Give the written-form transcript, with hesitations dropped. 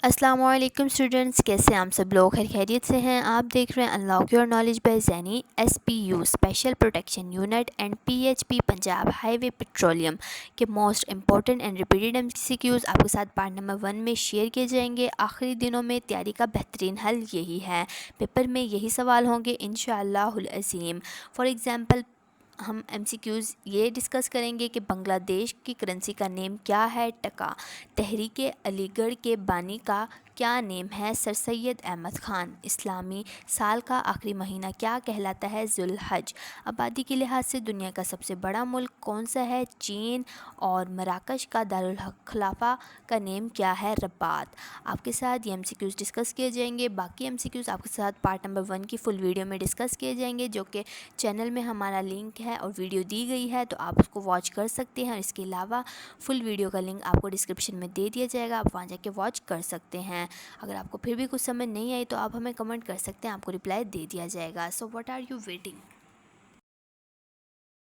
السلام علیکم اسٹوڈنٹس، کیسے ہیں آپ سب لوگ؟ خیریت سے ہیں؟ آپ دیکھ رہے ہیں unlock your knowledge by Zaini SPU special protection unit and PHP Punjab highway petroleum کے most important and repeated MCQs آپ کے ساتھ پارٹ نمبر 1 میں شیئر کیے جائیں گے۔ آخری دنوں میں تیاری کا بہترین حل یہی ہے، پیپر میں یہی سوال ہوں گے انشاءاللہ العظیم۔ فار ایگزامپل ہم MCQs یہ ڈسکس کریں گے کہ بنگلہ دیش کی کرنسی کا نیم کیا ہے؟ ٹکا۔ تحریک علی گڑھ کے بانی کا کیا نیم ہے؟ سر سید احمد خان۔ اسلامی سال کا آخری مہینہ کیا کہلاتا ہے؟ ذو الحج۔ آبادی کے لحاظ سے دنیا کا سب سے بڑا ملک کون سا ہے؟ چین۔ اور مراکش کا دارالخلافہ کا نیم کیا ہے؟ رباط۔ آپ کے ساتھ یہ MCQs ڈسکس کیے جائیں گے، باقی MCQs آپ کے ساتھ پارٹ نمبر 1 کی فل ویڈیو میں ڈسکس کیے جائیں گے، جو کہ چینل میں ہمارا لنک ہے اور ویڈیو دی گئی ہے، تو آپ اس کو واچ کر سکتے ہیں۔ اور اس کے علاوہ فل ویڈیو کا لنک آپ کو ڈسکرپشن میں دے دیا جائے گا، آپ وہاں جا کے واچ کر سکتے ہیں۔ اگر آپ کو پھر بھی کچھ سمجھ نہیں آئی تو آپ ہمیں کمنٹ کر سکتے ہیں، آپ کو رپلائی دے دیا جائے گا۔ So what are you waiting?